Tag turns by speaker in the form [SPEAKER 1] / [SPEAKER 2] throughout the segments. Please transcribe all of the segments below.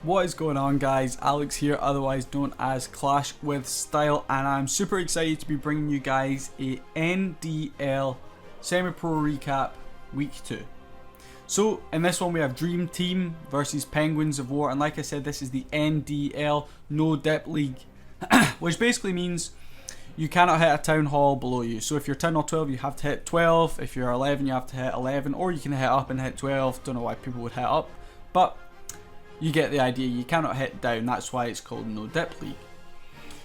[SPEAKER 1] What is going on, guys? Alex here, otherwise known as Clash with Style, and I'm super excited to be bringing you guys a NDL semi-pro recap week 2. So in this one we have Dream Team versus Penguins of War, and like I said, this is the NDL No Dip League, which basically means you cannot hit a Town Hall below you. So if you're Town Hall 12, you have to hit 12. If you're 11, you have to hit 11, or you can hit up and hit 12. Don't know why people would hit up, but you get the idea. You cannot hit down. That's why it's called No Dip League.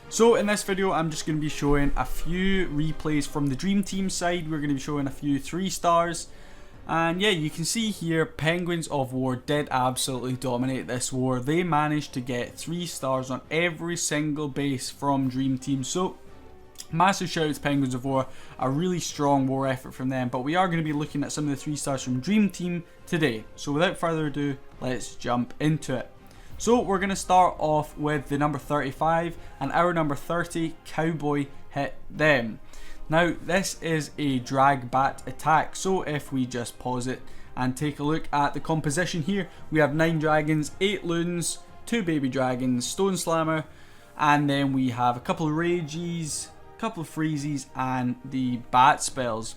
[SPEAKER 1] So in this video, I'm just going to be showing a few replays from the Dream Team side. We're going to be showing a few 3 stars. And yeah, you can see here, Penguins of War did absolutely dominate this war. They managed to get 3 stars on every single base from Dream Team. So massive shout out to Penguins of War, a really strong war effort from them. But we are going to be looking at some of the 3 stars from Dream Team today. So without further ado, let's jump into it. So we're going to start off with the number 35, and our number 30, Cowboy, hit them. Now this is a drag bat attack, so if we just pause it and take a look at the composition here, we have 9 dragons, 8 loons, 2 baby dragons, stone slammer, and then we have a couple of rages, a couple of freezes, and the bat spells.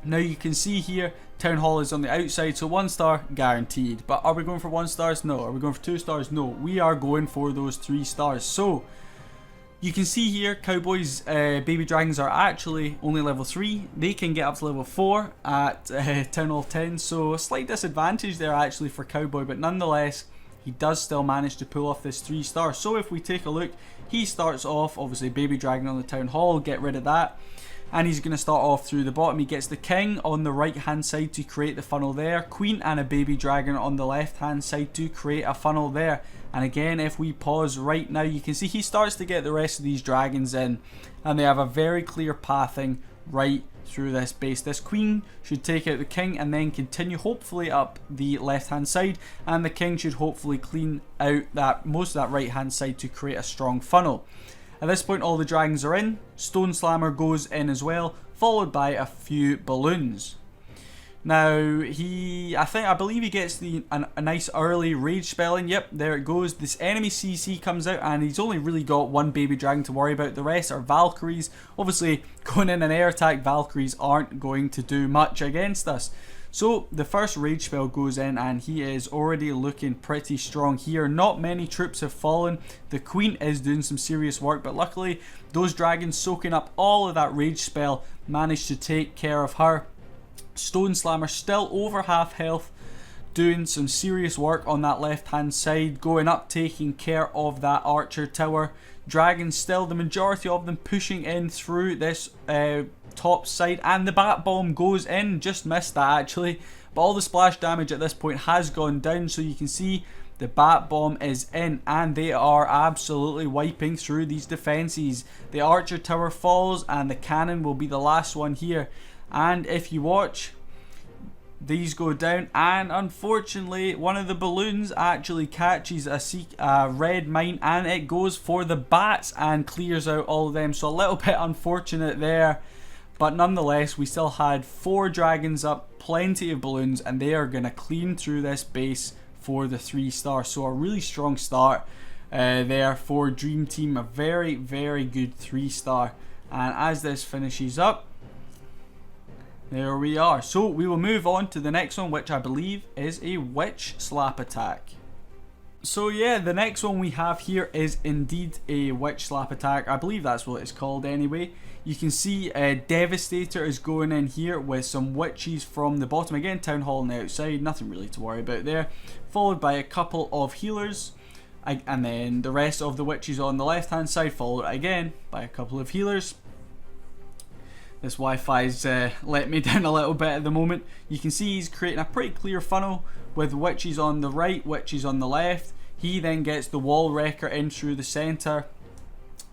[SPEAKER 1] Now you can see here, Town Hall is on the outside, so 1 star guaranteed. But are we going for 1 stars? No. Are we going for 2 stars? No. We are going for those 3 stars. So you can see here, Cowboys baby dragons are actually only level 3. They can get up to level 4 at Town Hall 10. So a slight disadvantage there actually for Cowboy, but nonetheless, he does still manage to pull off this 3 star. So if we take a look, he starts off, obviously baby dragon on the Town Hall, get rid of that. And he's going to start off through the bottom. He gets the king on the right hand side to create the funnel there. Queen and a baby dragon on the left hand side to create a funnel there. And again, if we pause right now, you can see he starts to get the rest of these dragons in. And they have a very clear pathing right through this base. This queen should take out the king and then continue hopefully up the left hand side. And the king should hopefully clean out that most of that right hand side to create a strong funnel. At this point, all the dragons are in. Stone Slammer goes in as well, followed by a few balloons. Now, I believe he gets a nice early rage spell in. Yep, there it goes. This enemy CC comes out, and he's only really got 1 baby dragon to worry about. The rest are Valkyries. Obviously, going in an air attack, Valkyries aren't going to do much against us. So the first rage spell goes in, and he is already looking pretty strong here. Not many troops have fallen. The queen is doing some serious work, but luckily those dragons soaking up all of that rage spell managed to take care of her. Stone Slammer still over half health, doing some serious work on that left hand side, going up, taking care of that archer tower. Dragons still, the majority of them pushing in through this top side, and the bat bomb goes in. Just missed that actually, but all the splash damage at this point has gone down, so you can see the bat bomb is in, and they are absolutely wiping through these defenses. The archer tower falls, and the cannon will be the last one here. And if you watch, these go down, and unfortunately one of the balloons actually catches a red mine, and it goes for the bats and clears out all of them. So a little bit unfortunate there, but nonetheless we still had 4 dragons up, plenty of balloons, and they are going to clean through this base for the 3 stars. So a really strong start there for Dream Team, a very good 3 star. And as this finishes up, there we are. So we will move on to the next one, which I believe is a witch slap attack. So yeah, the next one we have here is indeed a witch slap attack. I believe that's what it's called anyway. You can see Devastator is going in here with some witches from the bottom. Again, Town Hall on the outside, nothing really to worry about there. Followed by a couple of healers. And then the rest of the witches on the left hand side, followed again by a couple of healers. This Wi-Fi's let me down a little bit at the moment. You can see he's creating a pretty clear funnel with witches on the right, witches on the left. He then gets the wall wrecker in through the centre.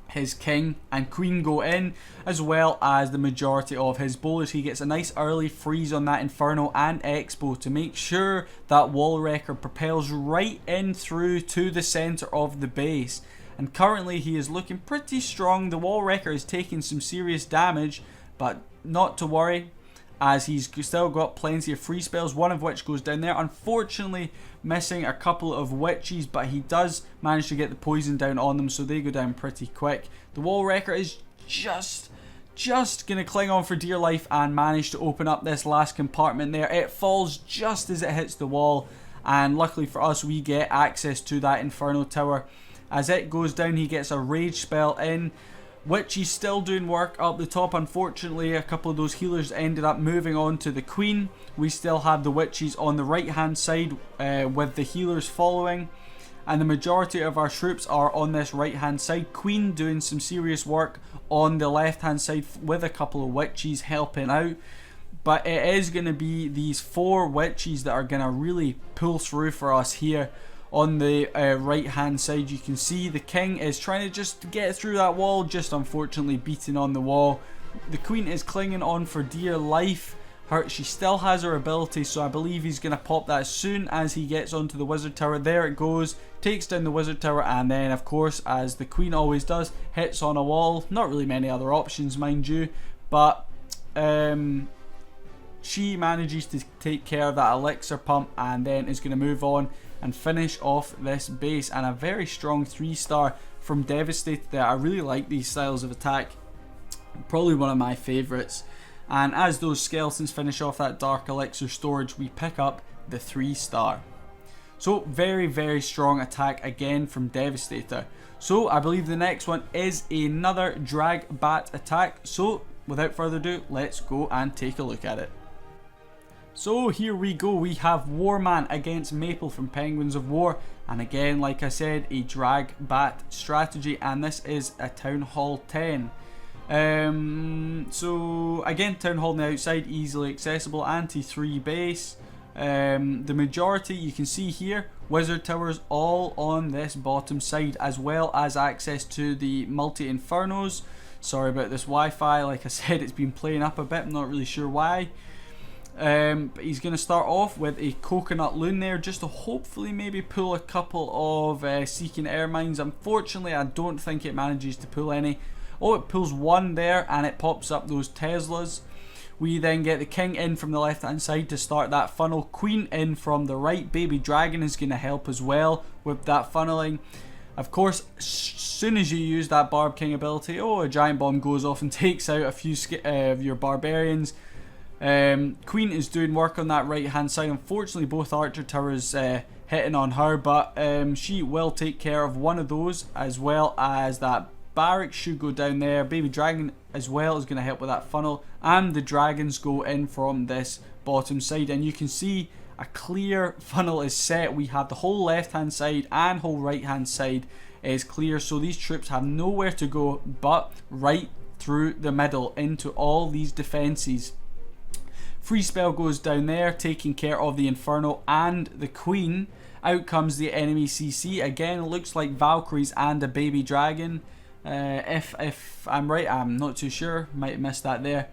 [SPEAKER 1] His king and queen go in, as well as the majority of his bowlers. He gets a nice early freeze on that Inferno and Expo to make sure that wall wrecker propels right in through to the centre of the base. And currently he is looking pretty strong. The wall wrecker is taking some serious damage, but not to worry. as he's still got plenty of free spells, one of which goes down there. Unfortunately, missing a couple of witches, but he does manage to get the poison down on them, so they go down pretty quick. The wall wrecker is just gonna cling on for dear life and manage to open up this last compartment there. It falls just as it hits the wall, and luckily for us, we get access to that Inferno Tower. As it goes down, he gets a rage spell in, which he's still doing work up the top. Unfortunately, a couple of those healers ended up moving on to the queen. We still have the witches on the right hand side with the healers following, and the majority of our troops are on this right hand side. Queen doing some serious work on the left hand side with a couple of witches helping out. But it is going to be these 4 witches that are going to really pull through for us here. On the right hand side, you can see the king is trying to just get through that wall, just unfortunately beating on the wall. The queen is clinging on for dear life. She still has her ability, so I believe he's going to pop that as soon as he gets onto the wizard tower. There it goes, takes down the wizard tower, and then of course, as the queen always does, hits on a wall. Not really many other options, mind you, but she manages to take care of that elixir pump, and then is going to move on and finish off this base. And a very strong 3-star from Devastator there. I really like these styles of attack, probably one of my favourites. And as those skeletons finish off that dark elixir storage, we pick up the 3-star. So very strong attack again from Devastator. So I believe the next one is another drag bat attack. So without further ado, let's go and take a look at it. So here we go, we have Warman against Maple from Penguins of War, and again, like I said, a drag bat strategy, and this is a Town Hall 10. So again, Town Hall on the outside, easily accessible, anti-3 base. The majority you can see here, wizard towers all on this bottom side, as well as access to the multi-infernos. Sorry about this Wi-Fi, like I said, it's been playing up a bit, I'm not really sure why. But he's going to start off with a coconut loon there, just to hopefully maybe pull a couple of seeking air mines. Unfortunately, I don't think it manages to pull any. Oh, it pulls one there, and it pops up those Teslas. We then get the king in from the left hand side to start that funnel. Queen in from the right. Baby dragon is going to help as well with that funneling. Of course, as soon as you use that Barb King ability, a giant bomb goes off and takes out a few of your barbarians. Queen is doing work on that right hand side. Unfortunately, both archer towers hitting on her, but she will take care of one of those, as well as that barracks should go down there. Baby dragon as well is going to help with that funnel, and the dragons go in from this bottom side, and you can see a clear funnel is set. We have the whole left hand side and whole right hand side is clear, so these troops have nowhere to go but right through the middle into all these defenses. Free spell goes down there, taking care of the Inferno and the Queen. Out comes the enemy CC. Again, it looks like Valkyries and a baby dragon. If I'm right, I'm not too sure. Might have missed that there.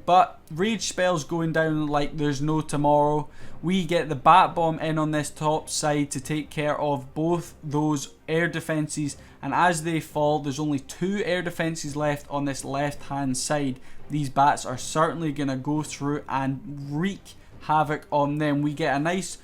[SPEAKER 1] But rage spells going down like there's no tomorrow. We get the bat bomb in on this top side to take care of both those air defenses, and as they fall, there's only 2 air defenses left on this left hand side. These bats are certainly going to go through and wreak havoc on them. We get a nice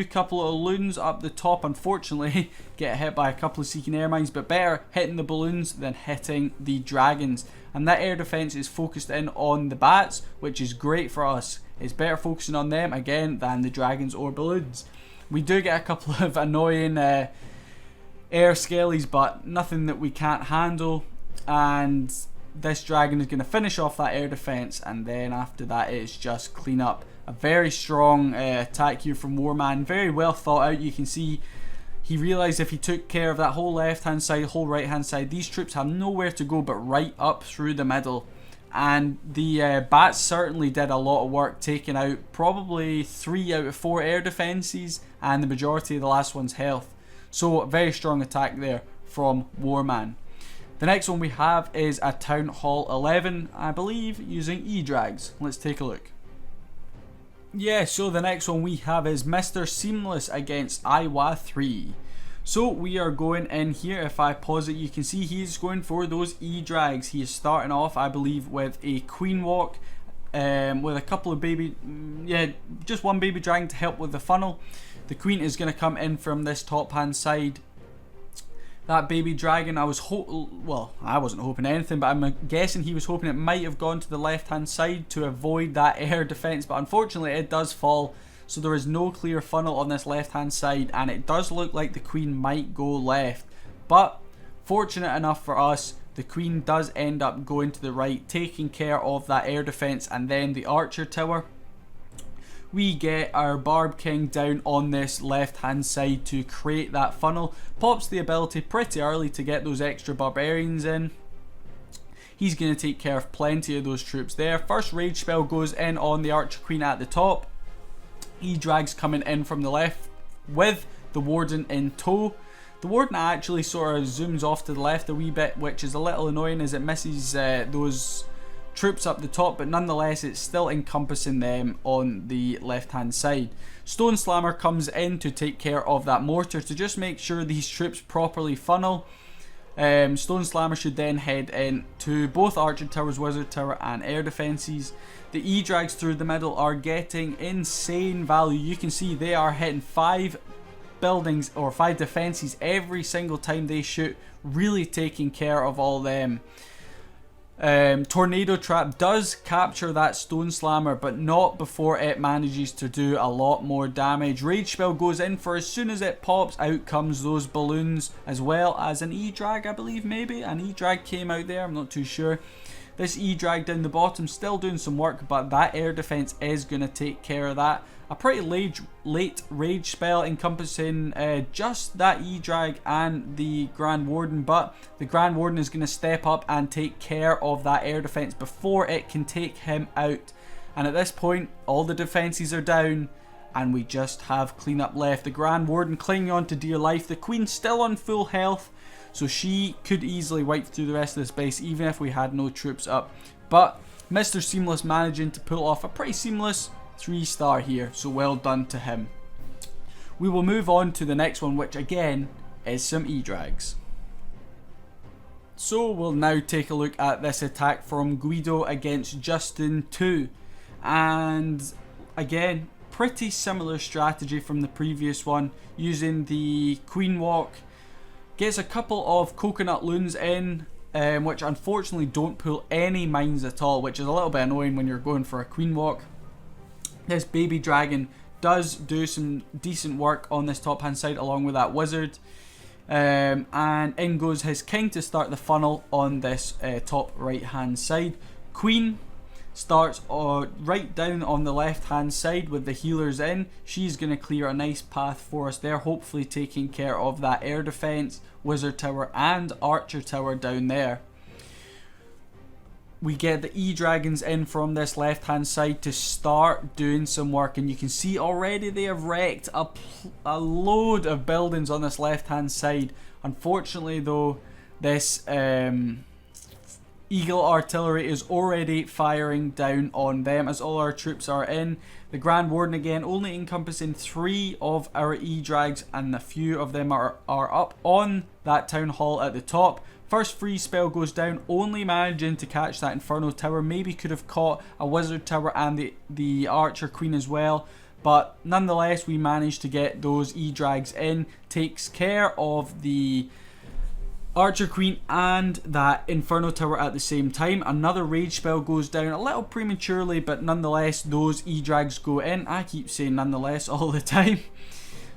[SPEAKER 1] couple of loons up the top. Unfortunately, get hit by a couple of seeking air mines, but better hitting the balloons than hitting the dragons. And that air defense is focused in on the bats, which is great for us. It's better focusing on them again than the dragons or balloons. We do get a couple of annoying air skellies, but nothing that we can't handle. And this dragon is going to finish off that air defense, and then after that it's just clean up. A very strong attack here from Warman, very well thought out. You can see he realised if he took care of that whole left hand side, whole right hand side, these troops have nowhere to go but right up through the middle. And the bats certainly did a lot of work, taking out probably 3 out of 4 air defences and the majority of the last one's health. So a very strong attack there from Warman. The next one we have is a Town Hall 11, I believe, using E-Drags. Let's take a look. Yeah, so the next one we have is Mr. Seamless against Iowa 3. So we are going in here. If I pause it, you can see he's going for those E-Drags. He is starting off, I believe, with a Queen Walk. with a couple of just one baby dragon to help with the funnel. The queen is going to come in from this top hand side. That baby dragon, I wasn't hoping anything, but I'm guessing he was hoping it might have gone to the left hand side to avoid that air defense, but unfortunately it does fall, so there is no clear funnel on this left hand side, and it does look like the queen might go left, but fortunate enough for us, the queen does end up going to the right, taking care of that air defense, and then the archer tower. We get our Barb King down on this left hand side to create that funnel. Pops the ability pretty early to get those extra barbarians in. He's going to take care of plenty of those troops there. First rage spell goes in on the archer queen at the top. E-Drag's coming in from the left with the warden in tow. The warden actually sort of zooms off to the left a wee bit, which is a little annoying as it misses those troops up the top, but nonetheless it's still encompassing them on the left hand side. Stone Slammer comes in to take care of that mortar to just make sure these troops properly funnel. Stone Slammer should then head in to both archer towers, wizard tower and air defenses. The E-Drags through the middle are getting insane value. You can see they are hitting 5 buildings or 5 defenses every single time they shoot, really taking care of all them. Tornado Trap does capture that Stone Slammer, but not before it manages to do a lot more damage. Rage Spell goes in for as soon as it pops, out comes those balloons, as well as an E-Drag, I believe, maybe. An E-Drag came out there, I'm not too sure. This E-Drag down the bottom still doing some work, but that air defense is going to take care of that. A pretty late rage spell encompassing just that E-Drag and the Grand Warden, but the Grand Warden is going to step up and take care of that air defense before it can take him out. And at this point, all the defenses are down and we just have cleanup left. The Grand Warden clinging on to dear life. The Queen still on full health, so she could easily wipe through the rest of this base even if we had no troops up. But Mr. Seamless managing to pull off a pretty seamless 3-star here, so well done to him. We will move on to the next one, which again is some E-Drags. So we'll now take a look at this attack from Guido against Justin 2, and again pretty similar strategy from the previous one, using the Queen Walk. Gets a couple of coconut loons in, which unfortunately don't pull any mines at all, which is a little bit annoying when you're going for a Queen Walk. This baby dragon does do some decent work on this top hand side along with that wizard. And in goes his king to start the funnel on this top right hand side. Queen starts right down on the left hand side with the healers in. She's going to clear a nice path for us there, hopefully taking care of that air defense, wizard tower and archer tower down there. We get the E-Dragons in from this left hand side to start doing some work, and you can see already they have wrecked a load of buildings on this left hand side. Unfortunately though, this Eagle artillery is already firing down on them as all our troops are in. The Grand Warden again only encompassing 3 of our E-Drags, and a few of them are up on that town hall at the top. First free spell goes down, only managing to catch that Inferno Tower. Maybe could have caught a Wizard Tower and the Archer Queen as well. But nonetheless, we managed to get those E-Drags in. Takes care of the Archer Queen and that Inferno Tower at the same time. Another Rage Spell goes down a little prematurely, but nonetheless, those E-Drags go in. I keep saying nonetheless all the time.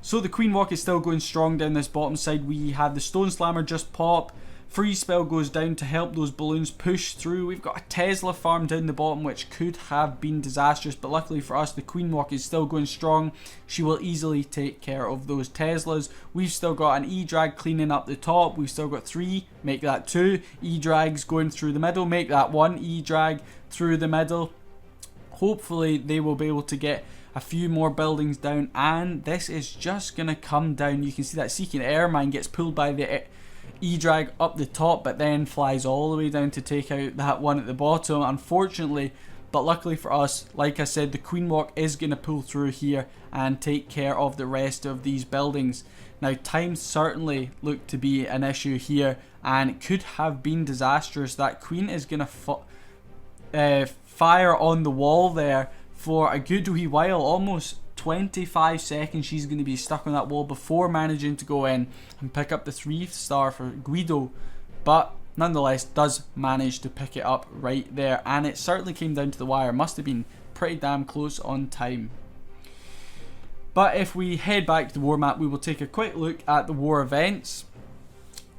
[SPEAKER 1] So the Queen Walk is still going strong down this bottom side. We had the Stone Slammer just pop. Free spell goes down to help those balloons push through. We've got a Tesla farm down the bottom which could have been disastrous, but luckily for us the Queen Walk is still going strong. She will easily take care of those Teslas. We've still got an E-Drag cleaning up the top. We've still got 3, make that 2. E-Drags going through the middle, make that 1 E-Drag through the middle. Hopefully they will be able to get a few more buildings down, and this is just going to come down. You can see that Seeking Air Mine gets pulled by the E-Drag up the top, but then flies all the way down to take out that one at the bottom, unfortunately. But luckily for us, like I said, the Queen Walk is going to pull through here and take care of the rest of these buildings. Now, time certainly looked to be an issue here, and it could have been disastrous. That Queen is going to fire on the wall there for a good wee while, almost 25 seconds she's going to be stuck on that wall before managing to go in and pick up the 3-star for Guido, but nonetheless does manage to pick it up right there, and it certainly came down to the wire. Must have been pretty damn close on time. But if we head back to the war map, we will take a quick look at the war events.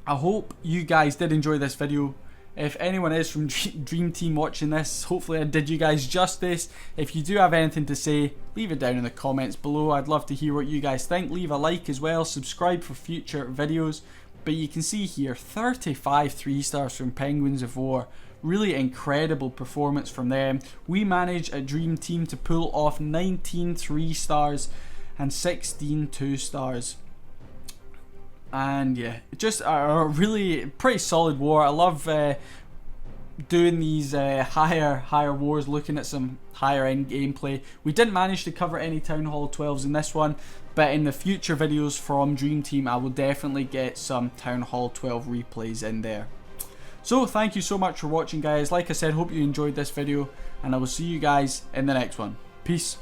[SPEAKER 1] I hope you guys did enjoy this video. If anyone is from Dream Team watching this, hopefully I did you guys justice. If you do have anything to say, leave it down in the comments below. I'd love to hear what you guys think. Leave a like as well, subscribe for future videos. But you can see here, 35 3-stars from Penguins of War. Really incredible performance from them. We managed at Dream Team to pull off 19 3-stars and 16 2-stars. And yeah, just a really pretty solid war. I love doing these higher wars, looking at some higher end gameplay. We didn't manage to cover any Town Hall 12s in this one, but in the future videos from Dream Team I will definitely get some Town Hall 12 replays in there. So thank you so much for watching, guys. Like I said, hope you enjoyed this video, and I will see you guys in the next one. Peace.